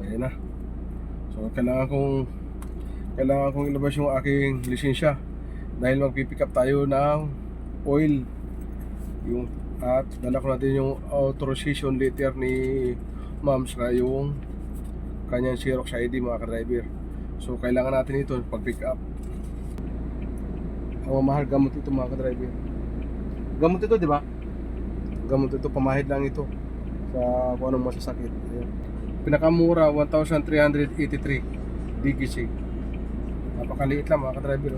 ayan na. So kailangan kong ilabas yung aking lisensya dahil magpipick up tayo ng oil. At dala ko natin yung authorization letter ni ma'am saka yung kanyang Xerox ID mga ka-driver. So kailangan natin ito pag pick up. Ang mahal gamot ito mga ka-driver. Gamot ito, di ba? Gamot ito, pamahid lang ito sa kung anong masasakit. Ayan. Pinakamura 1,383 DGC. Napakaliit lang mga ka-driver.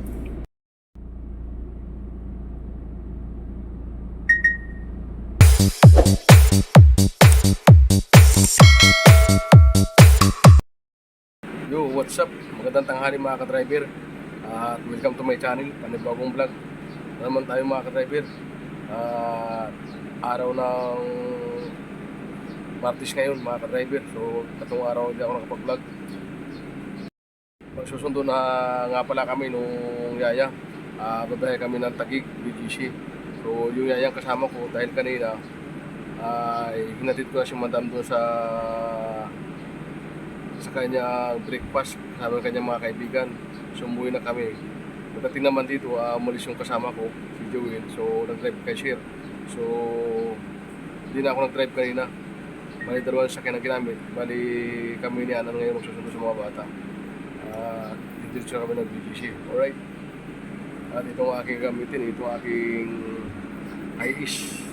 Yo, what's up? Magandang tanghali mga ka-driver. At welcome to my channel, panibagong vlog. Naman tayo mga ka-driver. Araw ng Martes ngayon mga ka-driver. So, katong araw hindi ako nakapag-vlog. Magsusundo na nga pala kami nung yaya. Babahe kami ng Taguig, BGC. So, yung yayang kasama ko dahil kanina hinatid ko na si madam doon sa kanyang breakfast kasama ng kanyang mga kaibigan. So umuwi na kami. Pagdating naman dito, umalis yung kasama ko, si Joel. So nag-drive kay Sher. So hindi na ako nag-drive kanina. Bali dalawang sakyan na ginamit. Bali kami ni Anan ngayon magsusundo sa mga bata. Dito kami ng BGC. Alright. At itong aking gamitin, itong aking ice.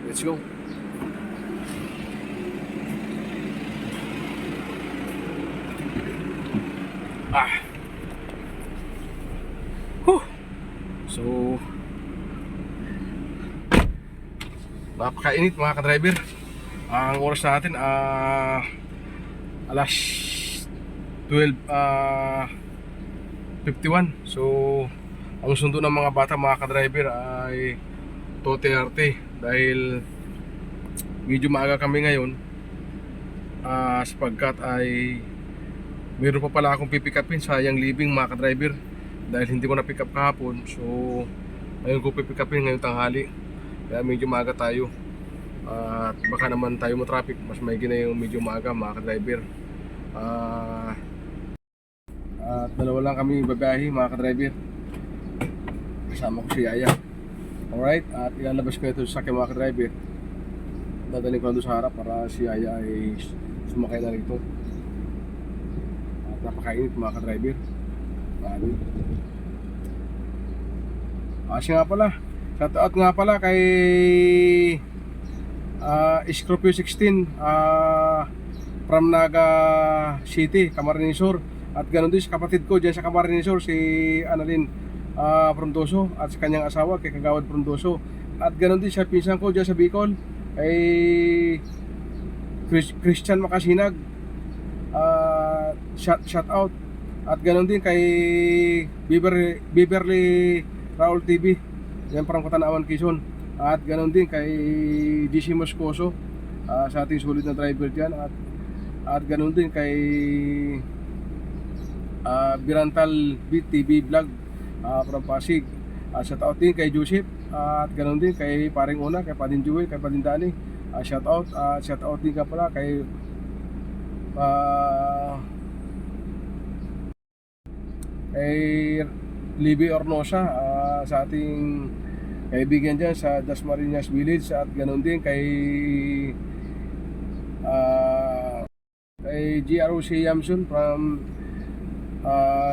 Let's go. So napakainit mga ka-driver. Ang oras natin alas 12:51. So ang sundo ng mga bata mga ka-driver ay 2:30 dahil medyo maaga kami ngayon sapagkat ay meron pa pala akong pipick upin, sayang leaving mga ka-driver dahil hindi ko na pick up kahapon. So ngayon ko pipick upin ngayong tanghali, kaya medyo maaga tayo at baka naman tayo mo-traffic. Mas maigi na yung medyo maaga mga ka-driver. At dalawa lang kami babahe mga ka-driver, kasama ko si Yaya. Alright, at ilalabas ko ito sa akin mga ka-driver. Dadalhin ko doon sa harap para si Yaya ay sumakay na rito. At napakainit mga ka-driver. Siya nga pala, shout out nga pala kay Scorpio 16 from Naga City, Camarines Sur. At ganoon din sa kapatid ko dyan sa Camarines Sur, si Annalyn Frondoso, at sa kanyang asawa kay Kagawad Frondoso. At ganoon din sa pinsan ko dyan sa Bicol, kay Christian Makasinag. Shout out. At ganoon din kay Beverly Raul TV, yan parang Katanawan Quezon. At ganoon din kay DC Moscoso, sa ating sulit na driver dyan. At ganoon din kay Birantal TV Vlog from Pasig. Shout out din kay Joseph. At ganoon din kay Paring Una, kay Padin Joel, kay Padin Dani. Shout out. Shout out din ka pala kay Libby Ornosa, sa ating kaibigan dyan sa Dasmariñas Village. At ganoon din kay GROC Yamsun from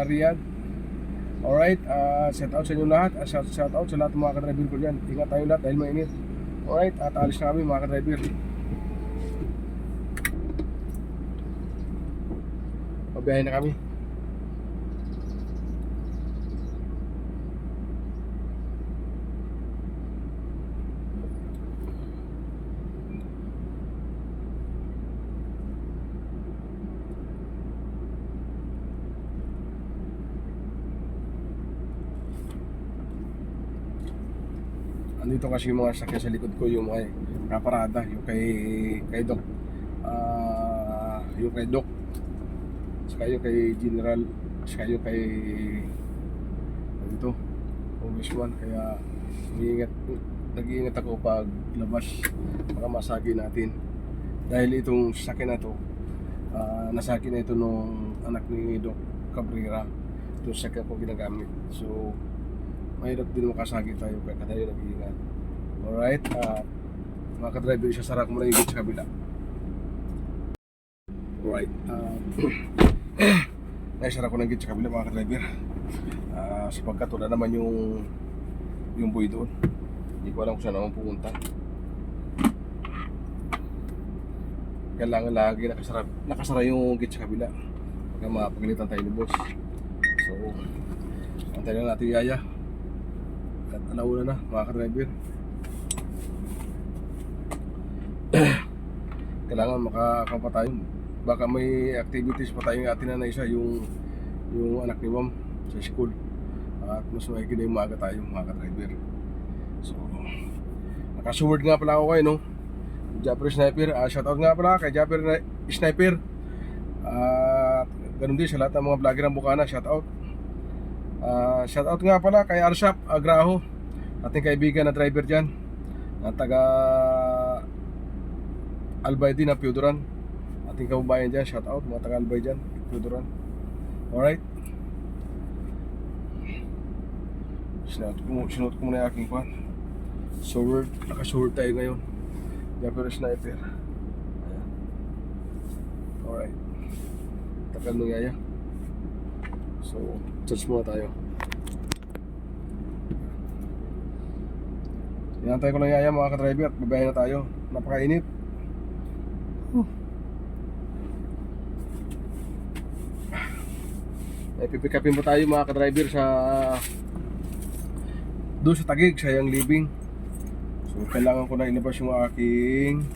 Riyadh. Alright, shout out sa inyo lahat. Shout out sa lahat ng mga ka-driver ko dyan. Ingat tayo lahat dahil mainit. Alright, at alis na kami mga ka-driver. Pabiyahin na kami. Andito kasi yung mga sakyan sa likod ko, yung mga kaparada, yung kay Doc, yung kay Doc, saka yung kay General, saka yung kay dito, Congressman. Kaya nag-iingat ako pag labas, baka masagi natin dahil itong sakyan na to Nasakit na ito nung anak ni Doc Cabrera. Ito sa ko ginagamit. So, mahirap din makasakit tayo kaya tayo nag-iingat. Alright, mga ka-driver, isasara ko muna yung gate sa kabila. Alright, naisara ko ng gate sa kabila mga ka-driver. Sapagkat wala naman yung buhay doon. Hindi ko alam kung saan naman pupunta. Kailangan lagi nakasara yung gate sa kabila pagka mapagalitan tayo ni boss. So, antayin lang natin yung yaya. At alauna na mga ka-driver. Kailangan makakapa tayo. Baka may activities pa tayong atin na isa yung anak ni ma'am sa school. At mas maigi na yung maaga tayo mga ka-driver. So, nakasuword nga pala ako kayo, no? Japper Sniper, shoutout nga pala kay Japper Sniper. Ganun din sa lahat ng mga vlogger ng Bukana, shoutout. Shoutout nga pala kay Arshap Agraho, ating kaibigan na driver dyan, na taga Albay din na Piodoran. Ating kababayan dyan, shoutout mga taga Albay dyan, Piodoran. Alright, sinuot ko muna yung aking pan. Sword, naka-sword tayo ngayon. Japper Sniper. Ayan. Alright. Takal nung yaya. So, charge muna tayo. Inantay ko lang yaya mga ka-driver at babayan na tayo. Napakainit. Ipipikapin po tayo mga ka-driver sa doon sa Taguig, sayang living. So, kailangan ko na ilabas yung aking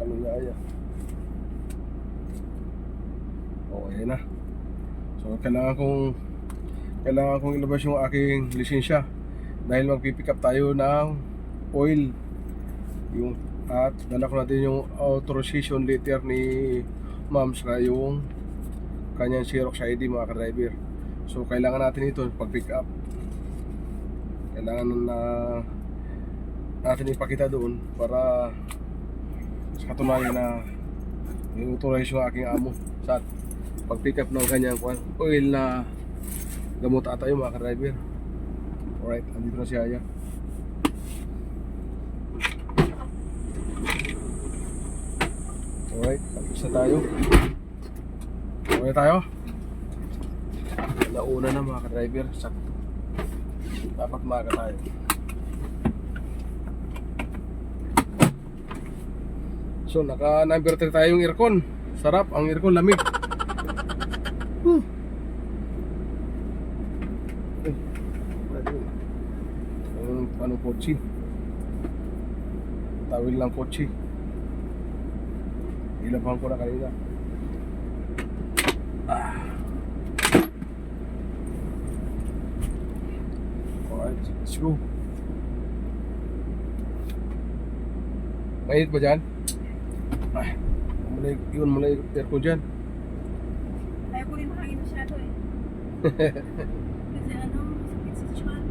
ano yaya. Okay na. So, kailangan kong ilabas yung aking lisensya dahil magpipick up tayo ng oil. At dala ko natin yung authorization letter ni ma'am sa yung kanyang Xerox ID mga ka-driver. So, kailangan natin ito pag pick up. Kailangan na natin ipakita doon para sa katunayan na i-authorize yung aking amo sa pag-pick up ng kanyang oil na gamot ata yung mga ka-driver. Alright, andito na si Aya. Alright, tapos na tayo. Okay tayo. Nauna na mga ka-driver. Dapat maaga tayo. So, naka number 3 tayong aircon. Sarap, ang aircon lamig. Ano kotse? Tawil lang kotse. Ilabang ko na kanina. Alright, let's go. Mainit ba dyan? Ay, yun muna yung aircon dyan. Ayaw ko rin makangin masyado eh. Kasi masakit sa tiyan.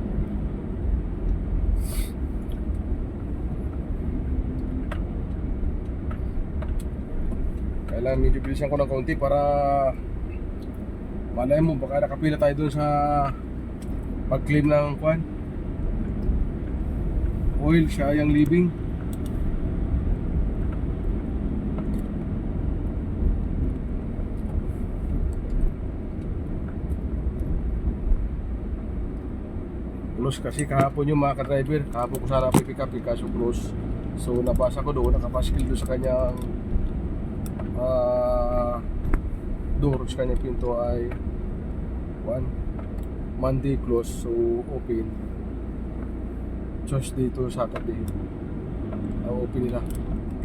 Kailangan medyo bilisan ko ng kaunti para malay mo baka nakapila tayo dun sa pag-claim ng oil sayang living. Close kasi kahapon yung mga ka-driver. Kahapon ko sana pipick up kaso close. So nabasa ko doon, nakapaskil doon sa kanyang door sa kanyang pinto ay Monday close, so open Tuesday to Saturday ang open nila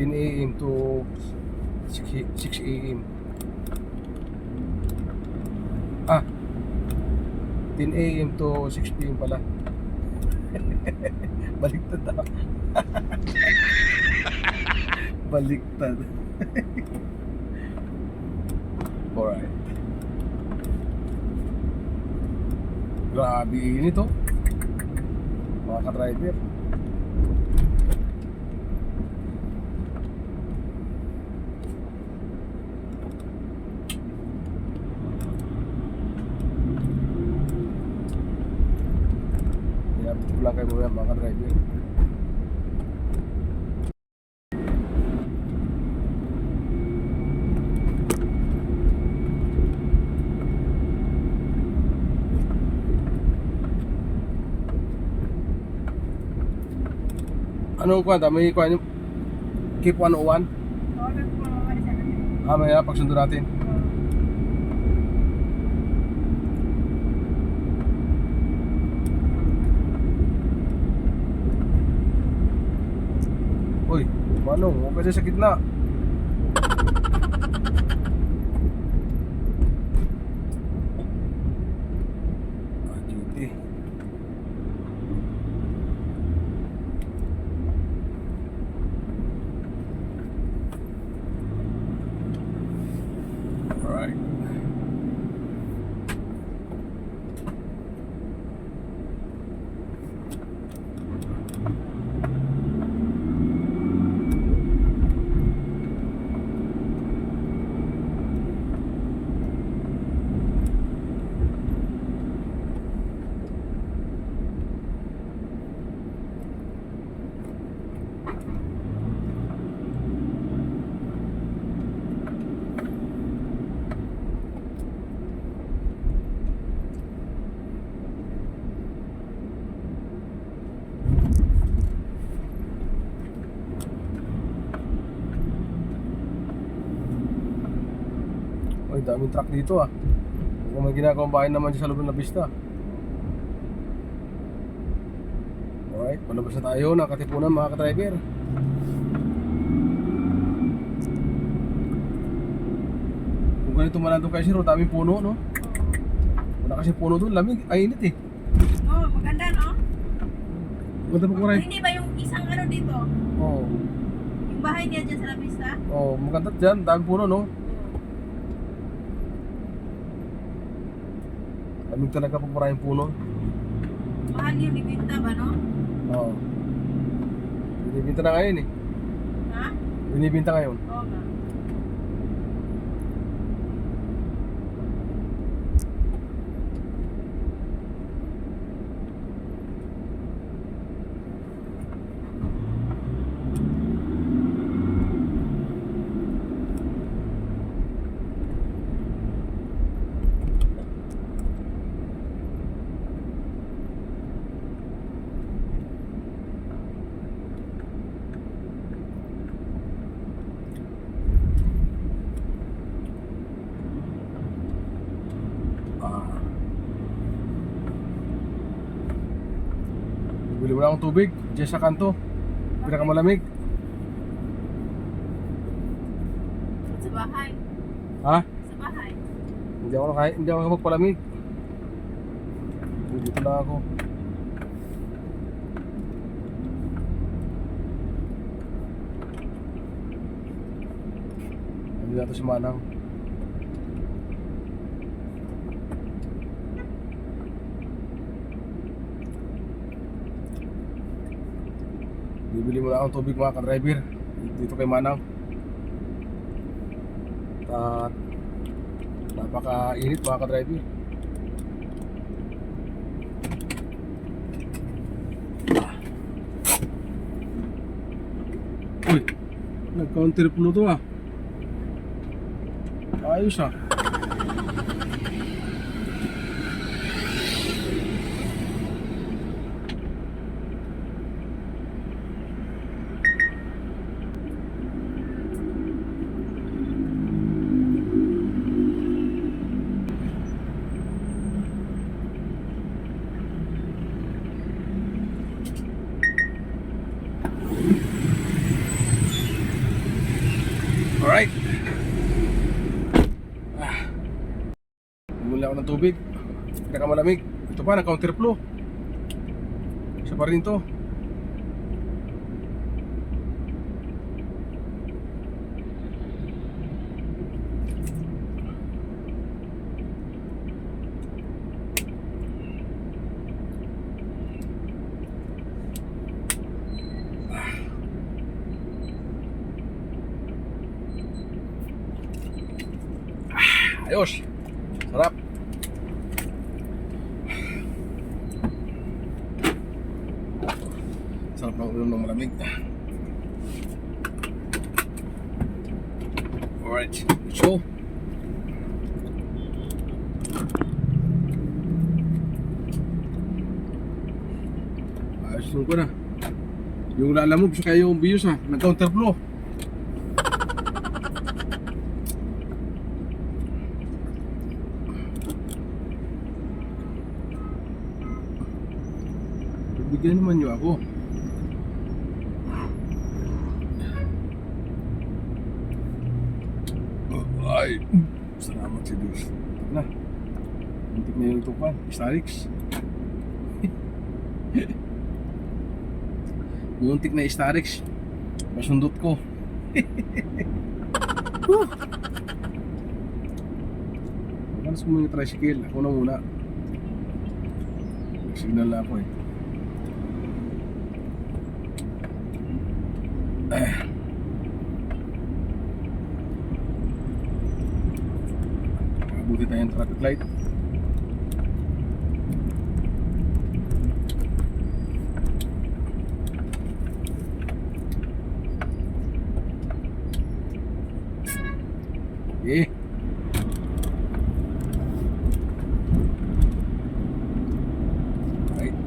10 AM to 6 AM 10 AM to 6 PM pala. Baliktad na. Baliktad. Alright. Grabe init oh, mga ka-driver. mamaya mga ka-driver. Anong kwenta? May kwenta? Keep 101? Order po naman siya. Maya pagsundo natin. Uy, Manong, huwag kasi sa gitna. Duty. Alright. Ay, daming truck dito ah. Kung may ginagawang bahay naman dyan sa loob ng La Vista. Alright, palabas na tayo ng Katipunan mga ka-driver. Kung ganito man nandun kayo sir, daming puno no? Wala kasi puno doon, lamig, ay init eh. Oh, maganda no? Maganda pa kuray. Hindi ba yung isang ano dito? Oo, Yung bahay niya dyan sa La Vista? maganda dyan, daming puno no? Lamig talaga pag maraming puno. Mahal yung libinta ba no? Oo. Binibinta na ngayon eh. Ha? Binibinta ngayon. Oo nga. Bili mo na akong tubig, dyan sa kanto. Pinakamalamig. Sa bahay. Ha? Sa bahay. Hindi ako magpalamig. Dito na ako. Hindi na ito si Manang. Bibili mo na akong tubig mga ka-driver dito kay Manang. At napaka-init mga ka-driver. Uy, nag-counter pulo to ah. Ayos ah. Alright. Bumuli ako ng tubig. Pinakamalamig. Ito pa, nag-counterflow. Isa pa rin to. Ayos. Sarap. Ulam ng malamig. Alright, let's go. Ayos ko na. Yung lalamove sa kayo yung bios ha, nag-counterflow. Bigyan naman nyo ako. Ay, salamat si Diyos. Ito na. Muntik na yung tupan. Starix. Muntik na Starix. Masundot ko. Malas ko muna yung tricycle. Ako na muna. Signal na ako eh. Mabuti tayong traffic light. Eh. Right.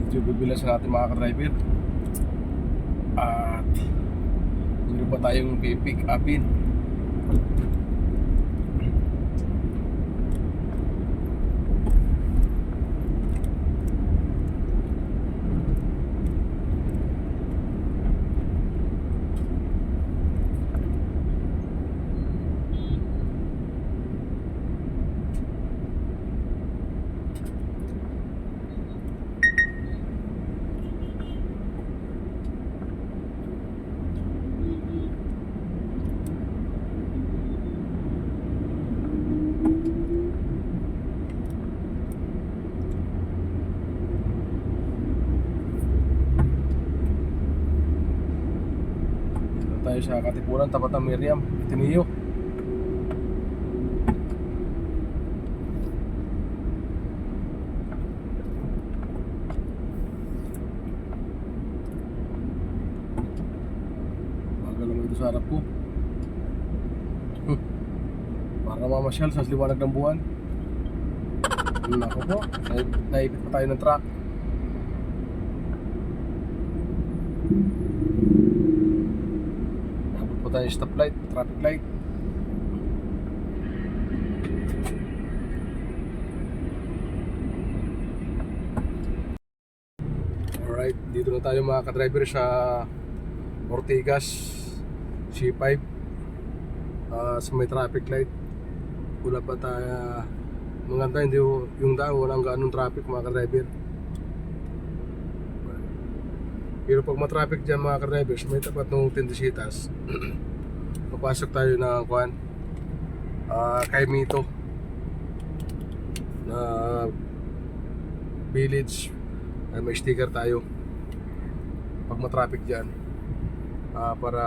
Medyo bibilas sa natin mga ka-driver. At meron pa tayong pick upin. Tayo sa Katipunan, tapat ng Miriam, Ateneo. Bagal naman ito sa harap ko. Para mamasyal sa liwanag ng buwan. Nako po, naipit pa tayo ng truck. Tayo stoplight, traffic light. Alright, dito na tayo mga ka-driver sa Ortigas C5 sa may traffic light. Wala pa tayo maganda, hindi yung daan, walang ganong traffic mga ka-driver. Pero pag matraffic dyan mga ka-drivers, may tapat ng Tendesitas. Papasok tayo ng kuan kay Mito na village. Ay, may sticker tayo pag matraffic dyan, para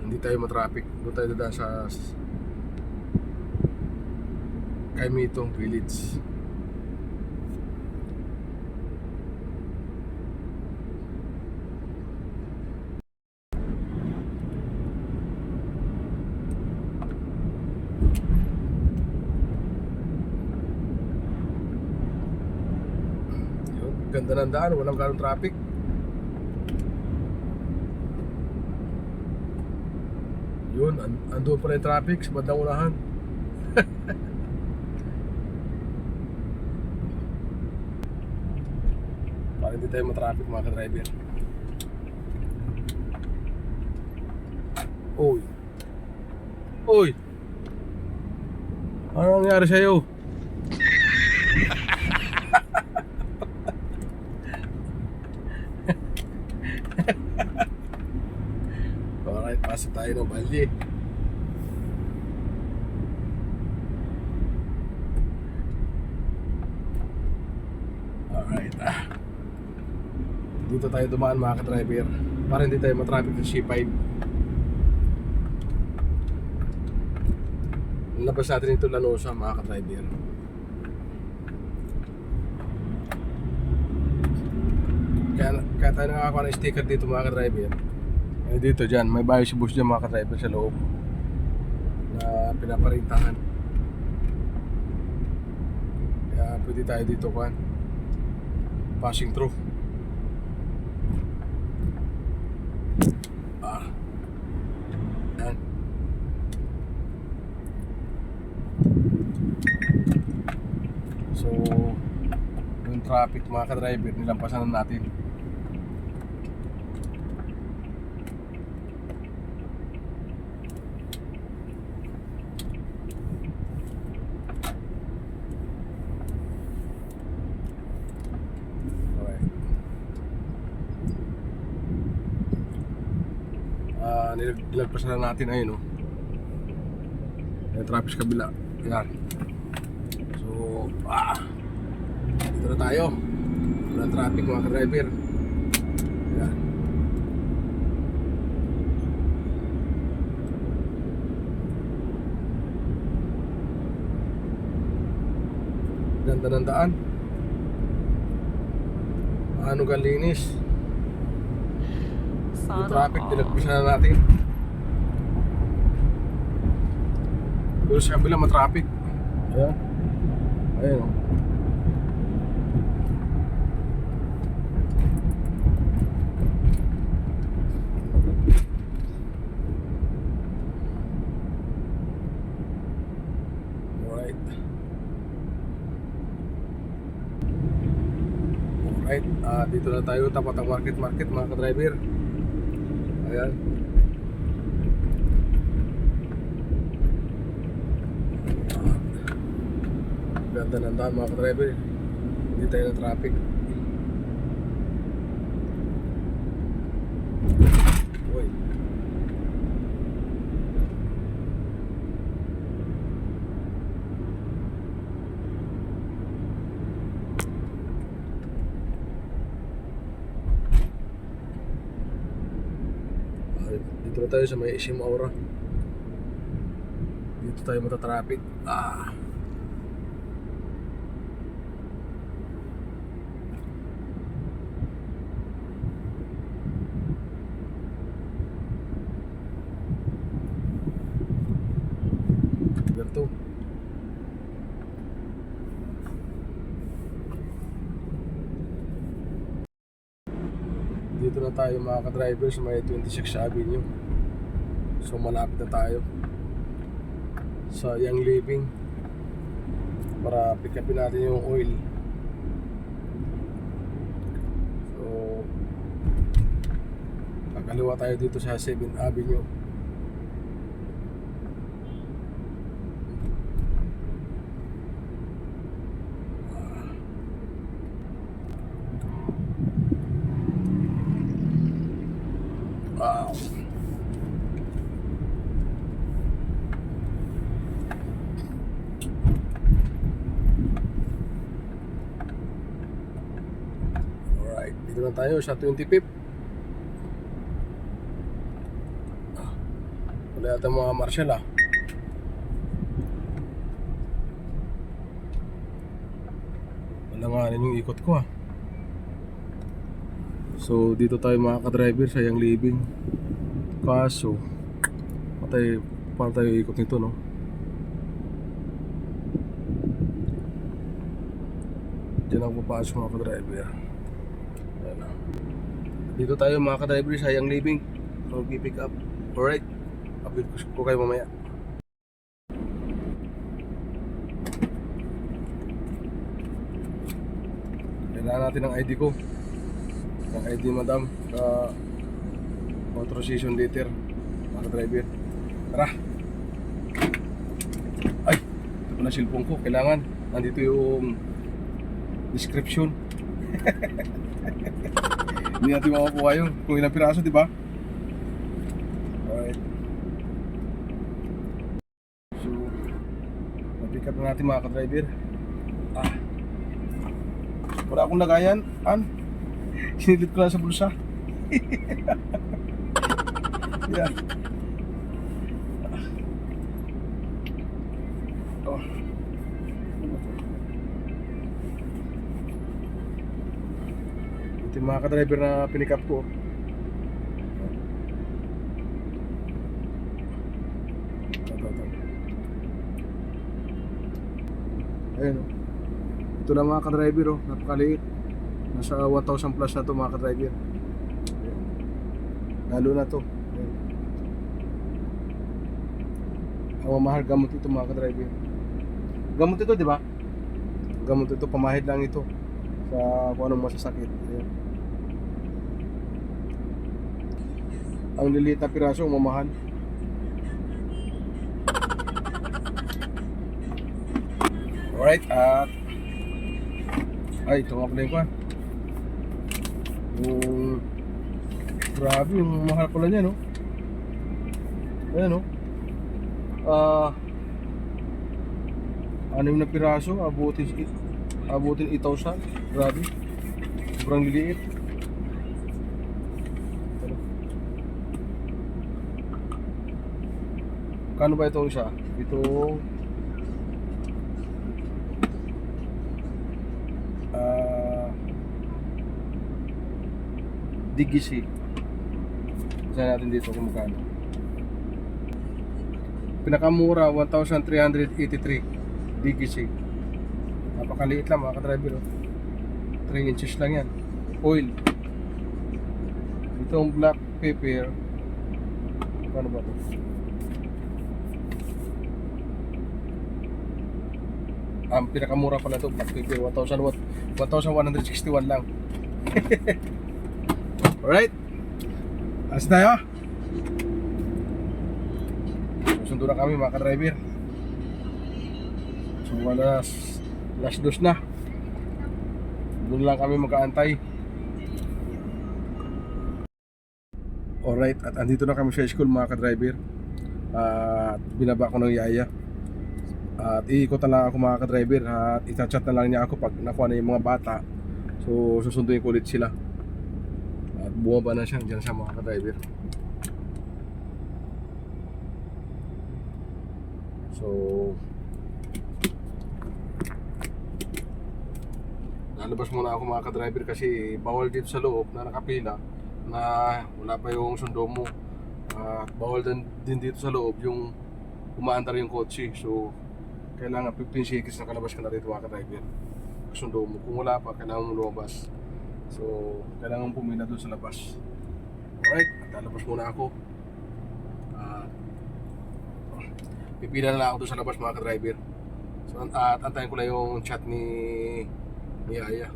hindi tayo matraffic. Doon tayo dadaan sa kay Mito village. Ganda ng daan, walang ganong traffic. Yun, andun pa rin traffic sa bandang unahan. Para hindi tayo matraffic mga ka-driver. Oy. Oy. Ano nangyari sa'yo? Alright, pasok tayo ng balye. Alright, dito tayo dumaan mga ka-driver para hindi tayo matraffic sa C5. labas natin ito Lanosa mga ka-driver. Kaya tayo nakakakuha ng sticker dito mga ka-driver. Eh dito dyan, may bayo si boss dyan mga ka-driver sa loob na pinaparintahan. Kaya pwede tayo dito kuhan, passing through. Yan. So yung traffic mga ka-driver, nilampasan na natin. Nilagpasan na natin ayun no. Yung traffic sa kabila. Yan. So, dito na tayo. Walang traffic mga ka-driver. Yan. Ganda ng daan. Ano kalinis. Yung traffic, nilagpasan na natin. Pero sa kabila matraffic. Ayan. Ayan o. Alright. Alright. Dito na tayo. Tapat ang market mga ka-driver. Ayan. Ganda ng daan mga ka-driver. Hindi tayo na traffic. Uy. Dito na tayo sa may Isim Aura. Dito tayo mata-traffic. Berto. Dito na tayo mga ka-driver sa may 26 Avenue. So malapit na tayo sa Young Living para pick upin natin yung oil. So kakaliwa tayo dito sa 7th Avenue. Wow. Alright, dito na tayo sa 25th. Wala yata mga marshal Wala nga yung ikot ko So dito tayo mga ka-driver sa Young Living. Kaso paano tayo ikot nito no? Diyan ako papasok mga ka-driver. Ayan na. Dito tayo mga ka-driver sa Young Living. Mag-pick up. Alright, update ko kayo mamaya. Kailangan natin ng ID ko. Ang ID madam, authorization letter mga driver. Tara. Ay, ito pala cellphone ko. Kailangan nandito yung description. Hindi natin makakuha yun kung ilang piraso, di ba? Alright. So na-pick up na natin mga ka-driver. Wala akong lagayan. Sinilip ko lang sa bulsa. Yeah. Yung mga ka-driver na pinikap ko. Ito. Ayun oh. Ito lang mga ka-driver oh, napakaliit. Nasa 1,000 plus na to mga ka-driver. Ayan. Lalo na to. Ayan. Ang mamahal gamot ito mga ka-driver. Gamot ito, di ba? Gamot ito, pamahid lang ito sa kung anong masasakit. Ayan. Ang liliit na piraso, mamahal. Alright, at ay, ito nga pala yung kwan. Yung grabe, yung mahal pala niya, no? Ayan, no? 6 na piraso, abutin 8,000. Grabe. Sobrang liliit. Kano ba itong isa? Ito Digisi. Saan natin dito kung magkano. Pinakamura 1,383 Digisi. Napakaliit lang mga ka-driver oh. 3 inches lang yan. Oil. Itong black pepper, ano ba ito? Ang pinakamura pala ito, black pepper, 1,161 lang. Alright, alas tayo. Sundo na kami mga ka-driver. So last dos na. Doon lang kami magkaantay. Alright, at andito na kami sa school mga ka-driver. At binaba ko ng yaya. At iikot na lang ako mga ka-driver. At itachat na lang niya ako pag nakuha na yung mga bata. So susunduin ko ulit sila. At bumaba na siya dyan sa mga ka-driver. So lalabas muna ako mga ka-driver kasi bawal dito sa loob na nakapila na wala pa yung sundo mo. Bawal din dito sa loob yung umaandar yung kotse. So kailangan 15 seconds na kalabas ka na rito mga ka-driver. Sundo mo. Kung wala pa, kailangan mo lumabas. So kailangan pumila doon sa labas. Alright, at lalabas muna ako. Pipila na lang ako doon sa labas mga ka-driver. So at antayin ko lang yung chat ni Yaya.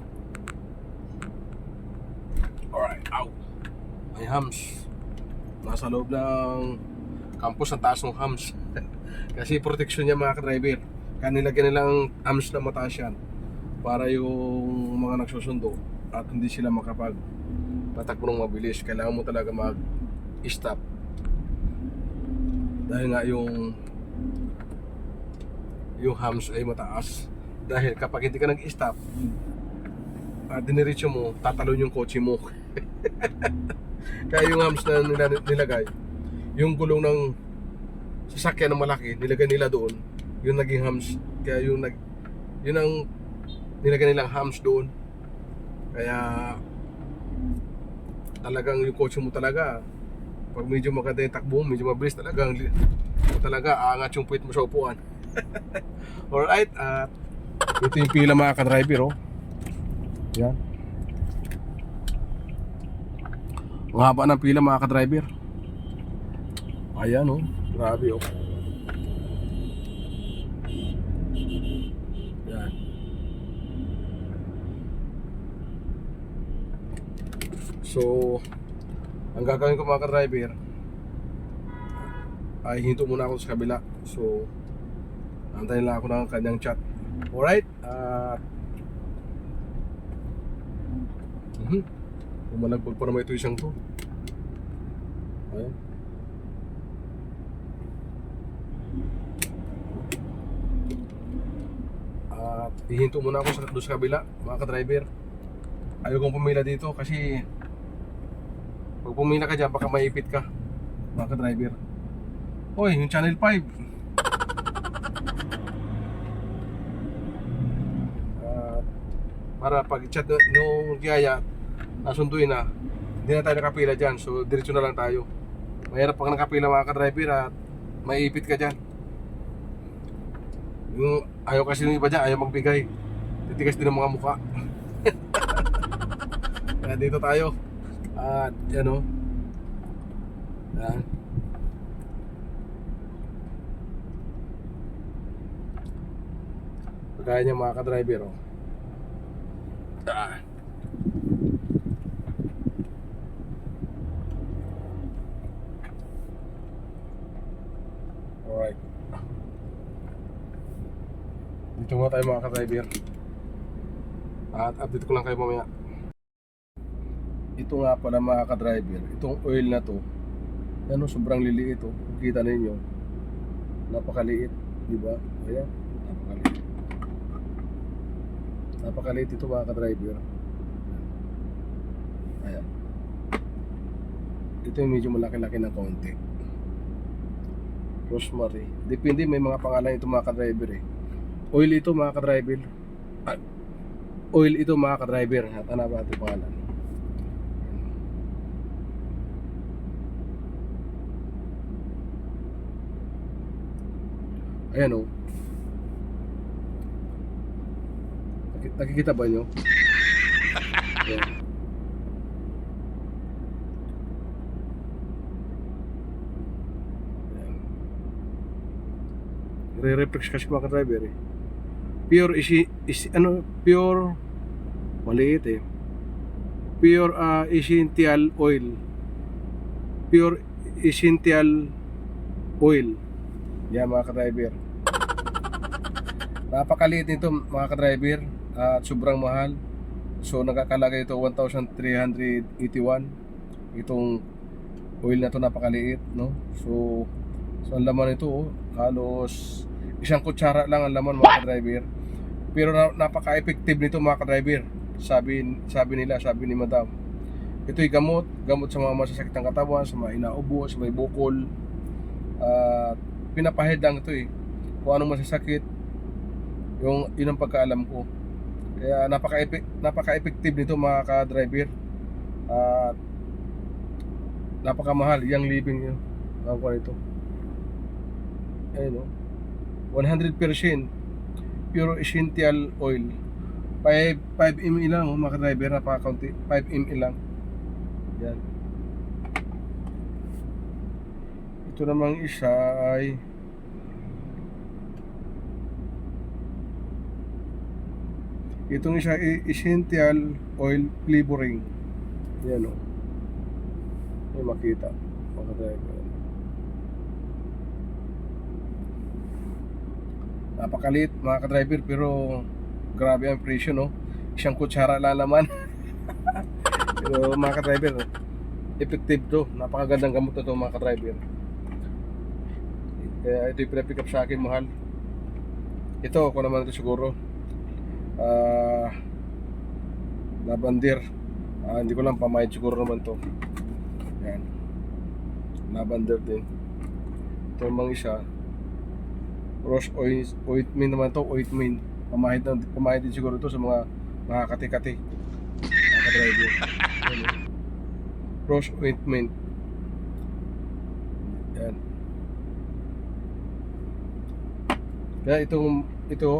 Alright, ow. May hams. Nasa loob ng campus ang taas ng hams. Kasi protection niya mga ka-driver. Kanila nilang hams na mataas yan para yung mga nagsusundo at hindi sila makapag patakbo ng mabilis. Kailangan mo talaga mag-stop dahil nga yung hams ay mataas. Dahil kapag hindi ka nag-stop at diniretso mo, tatalon yung kotse mo. Kaya yung hams na nilagay, yung gulong ng sasakyan na malaki, nilagay nila doon, yung naging hams. Kaya yun ang nilagay nilang hams doon. Kaya talagang yung kotse mo talaga, pag medyo maganda yung takbo, medyo mabilis talaga aangat yung puwit mo sa upuan. Alright, at ito yung pila mga ka-driver oh. Yan. Ang haba ng pila mga ka-driver. Ayan oh, grabe oh. Yan. So ang gagawin ko mga ka-driver ay hinto muna ako sa kabila. So antayin lang ako ng kanyang chat. Alright, umalagbag pa naman ito isang to. Ayan. At ihinto muna ako doon sa kabila mga ka-driver. Ayaw kong pumila dito kasi pag pumila ka dyan baka maipit ka mga ka-driver. Hoy, yung channel 5 para pag-chat nung Yaya nasunduin na, hindi na tayo nakapila dyan. So diretso na lang tayo. Mahirap pag nakapila mga ka-driver at maiipit ka dyan. Yung ayaw kasi ng iba dyan, ayaw magbigay. Titigas din ang mga mukha. Kaya dito tayo. At yan o. Yan. Pagkaya niya mga ka-driver o. Alright. Dito nga tayo mga ka-driver. At update ko lang kayo mamaya. Ito nga pala mga ka-driver, itong oil na to, ano, sobrang liliit oh. Kita ninyo, napakaliit, di ba? Ayan, napakaliit. Napakaliit ito mga ka-driver. Ayan. Ito yung medyo malaki-laki ng konti. Rosemary. Depende, may mga pangalan ito mga ka-driver eh. Oil ito mga ka-driver. Oil ito mga ka-driver. At ano ba ito pangalan? Ayan o. Nakikita ba nyo? Ayan. Re-refresh kasi mga ka-driver eh. Pure pure maliit eh. Pure essential oil. Pure essential oil. Yan mga ka-driver. Napakaliit nito mga ka-driver at sobrang mahal. So nagkakalagay ito 1,381. Itong oil na to napakaliit, no? So ang laman nito oh, halos isang kutsara lang ang laman mga ka-driver. Pero napaka-effective nito mga ka-driver. Sabi ni Madam. Ito'y gamot sa mga masasakit ng katawan, sa mga inaubo, sa may bukol. Pinapahid lang ito eh. Kung anong masasakit, yun ang pagkaalam ko. Kaya napaka-effective nito mga ka-driver. At napakamahal yung living nyo. Ang ko nito. Ayun o. 100% pure essential oil. 5 ml lang mga ka-driver, napaka-kaunti. 5 ml lang. Yan. Ito namang isa ay itong isa ay essential oil flavoring. Yan o. May makita mga driver. Napakalit mga ka-driver pero grabe ang presyo no. Isang kutsara lang naman. Pero mga ka-driver, effective to. Napakagandang gamot na to mga ka-driver. Kaya ito yung pinapick up sa akin mahal. Ito ako naman ito siguro lavender. Hindi ko lang pamayad siguro naman to. Yan. Lavender din. Ito mga isa rose ointment naman to. Ointment. Pamahid din siguro to sa mga kati-kati mga ka-driver. Rose ointment. Yan. Kaya ito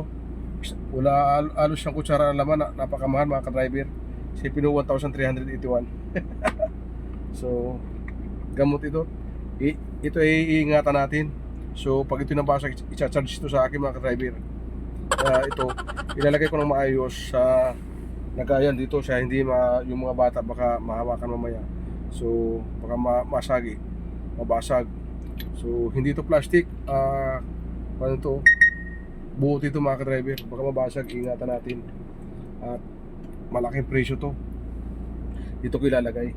wala alos siyang kutsara ng laman, napakamahal mga ka-driver. Sipin mo 1,381. So gamot ito. Ito ay iingatan natin. So pag ito nabasag, i-charge ito sa akin mga ka-driver. Kaya ito ilalagay ko ng maayos sa nagayan dito sa hindi yung mga bata baka mahawakan mamaya. So baka masagi, mabasag. So hindi ito plastic. Ano to? Buot ito mga ka-driver, baka mabasag, ingatan natin. At malaking presyo to. Dito ko ilalagay.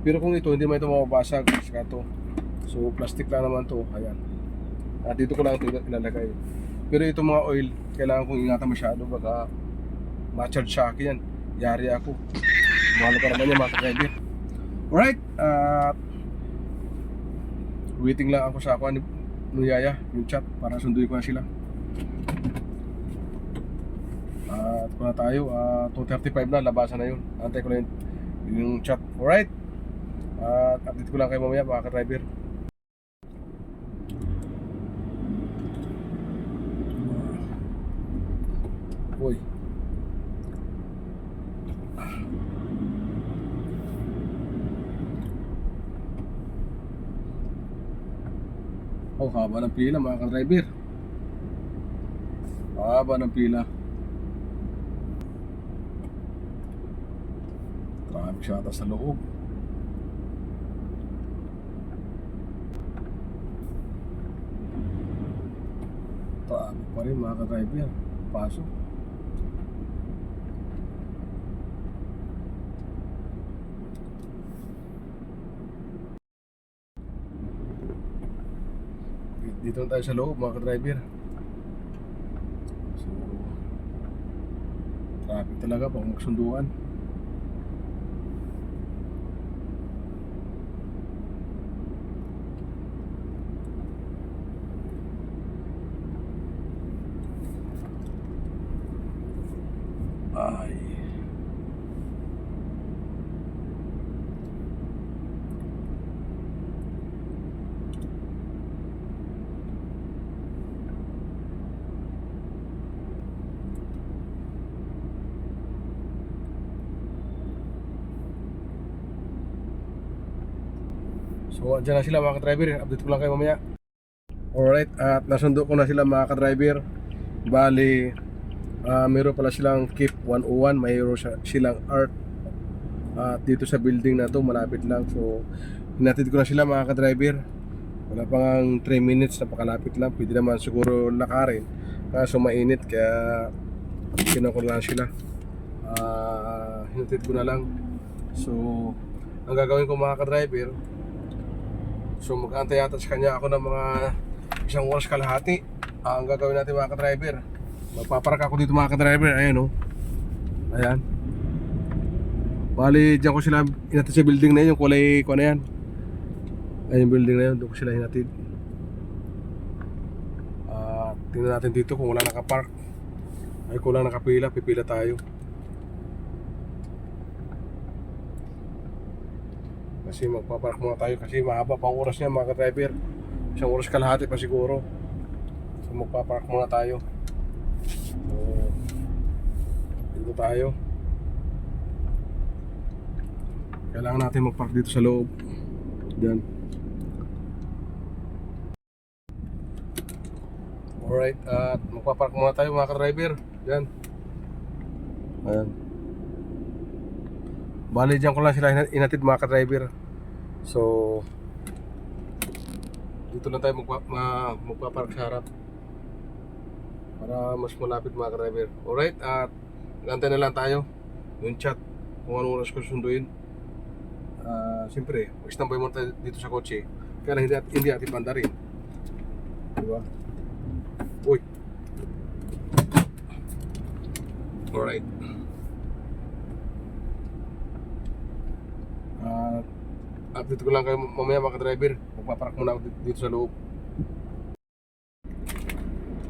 Pero kung ito hindi man ito mababasag, saka to. So plastic lang naman to. Ayan. At dito ko lang ito ilalagay. Pero itong mga oil, kailangan kong ingatan masyado, baka ma-charge sa akin yan. Yari ako. Mahal ka naman yan mga ka-driver. Alright. Waiting lang ako sa ako Yaya, yung chat para sunduin ko na sila. At kung na tayo, 2:35 na, labasan na yun. Antay ko na yung chat. Alright? At update ko lang kayo mamaya mga ka-driver. Uy. Oh, haba ng pila mga ka-driver. Haba ng pila. Traffic siya ata sa loob. Traffic pa rin mga ka-driver. Pasok. Dito na tayo sa loob mga ka-driver. So, traffic talaga pag magsunduan. Ay. So, andyan na sila mga ka-driver. Update ko lang kayo mamaya. Alright, at nasundo ko na sila mga ka-driver. Bali, meron pala silang Keep 101. Mayroon silang art. At dito sa building na to, malapit lang. So, hinatid ko na sila mga ka-driver. Wala pang 3 minutes, napakalapit lang. Pwede naman siguro lakarin. Kaso mainit, kaya kinuha ko lang sila. Hinatid ko na lang. So, ang gagawin ko mga ka-driver, so mag-antay yata sa kanya ako ng mga 1 oras kalahati. Ang gagawin natin mga ka-driver, magpapark ako dito mga ka-driver. Ayan o. Ayan. Bali, dyan ko sila hinatid sa building na yun. Yung kulay ko na yan. Ayan yung building na yun. Doon ko sila hinatid. Tingnan natin dito kung wala nakapark. Ay kung wala nakapila, pipila tayo. Kasi magpapark muna tayo kasi mahaba pang oras niya mga ka-driver. 1 oras kalahati pa siguro. So magpapark muna tayo. So, dito tayo. Kailangan natin magpark dito sa loob. Diyan. Alright, at magpapark muna tayo mga ka-driver. Diyan. Ayan. Bali dyan ko lang sila inatid mga ka-driver. So, dito lang tayo magpapark sa harap para mas malapit mga ka-driver. Alright, at gantay na lang tayo yung chat kung anong oras ko susunduin. Siyempre, mag-standby muna tayo dito sa kotse. Kaya lang hindi natin banda rin. Diba? Uy. Alright. Update ko lang kayo mamaya mga ka-driver. Magpapark muna ako dito sa loob.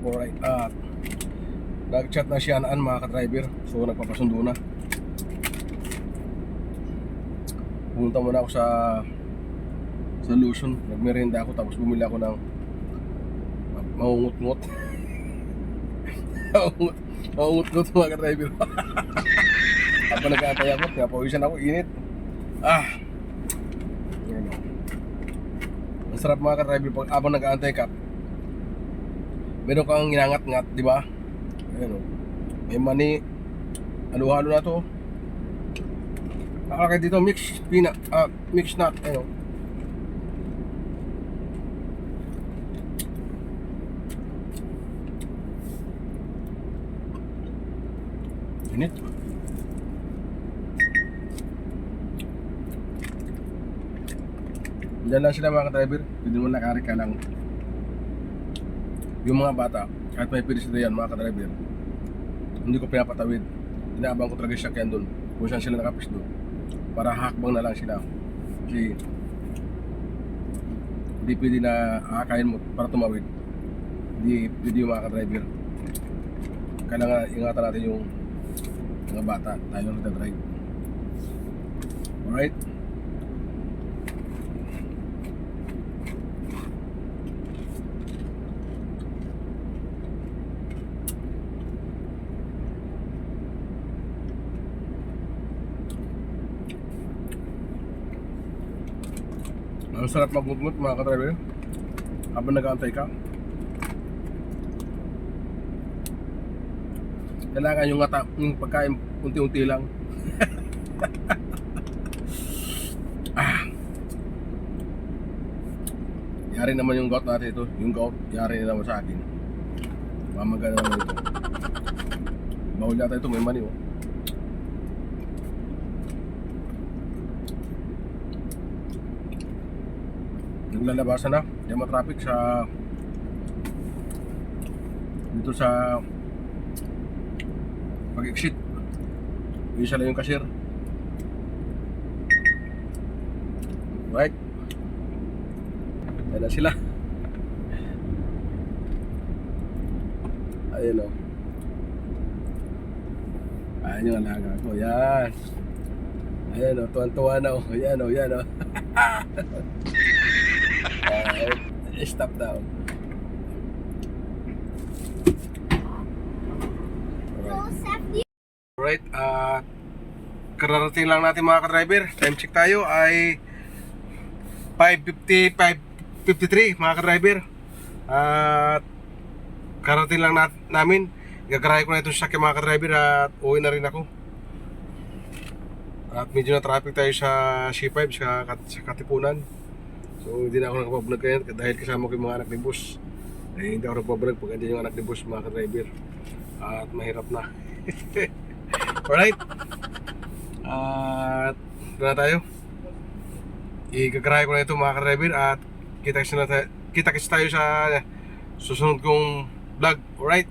Alright, nag-chat na si Anaan mga ka-driver. So nagpapasundo na. Pumunta muna ako sa Luzon. Nagmerienda ako tapos bumili ako ng maungut-ngut. Maungut-ngut mga ka-driver. Habang nag-aantay ako, pinapawisan ako, init. Ang sarap mga ka-driver pag habang nag-aantay ka, meron kang ginangat-ngat, di ba? Ayan o. May mani. Halo-halo na to. Nakalagay dito mix nut. Ayan o. Init. Diyan lang sila mga ka-driver. Pwede mo nakari ka lang. Yung mga bata, kahit may pedestrian yan mga ka-driver, hindi ko pinapatawid. Inaabang ko talaga siya doon kung saan sila nakapis doon para hakbang na lang sila. Kasi hindi pwede na aakayin mo para tumawid. Hindi pwede yung mga ka-driver. kailangan ingatan natin yung mga bata, tayo nagdadrive. Alright? Ang sarap magmutmut mga ka-driver habang nag-aantay ka. Kailangan yung pagkain unti-unti lang. Yari naman yung gout natin ito. Yung gout, yari naman sa akin. Mamagana naman ito. Bawal yata ito, may mani oh. Naglalabasan na, yung mga traffic sa dito sa pag-exit. Isa lang yung cashier. Right? Ayan na sila. Ayun o. Ayan yung alaga ko. Yan. Ayan o. Tuwan-tuwa na o. Yan o. Yan o. Stop down. Alright, kararating lang natin mga ka-driver. Time check tayo ay 5:50, 5:53 mga ka-driver. At karating lang namin. Gagarahe ko na itong sakya mga ka-driver at uwi na rin ako. At medyo na traffic tayo sa C5 sa Katipunan. So hindi na ako nakapablog ngayon dahil kasama ko yung mga anak ni boss. Eh, hindi ako nakapablog pag hindi yung anak ni boss mga ka-driver. At mahirap na. Alright. At doon na tayo. Igagarahe ko na ito mga ka-driver at kita-kits tayo sa susunod kong vlog. Alright.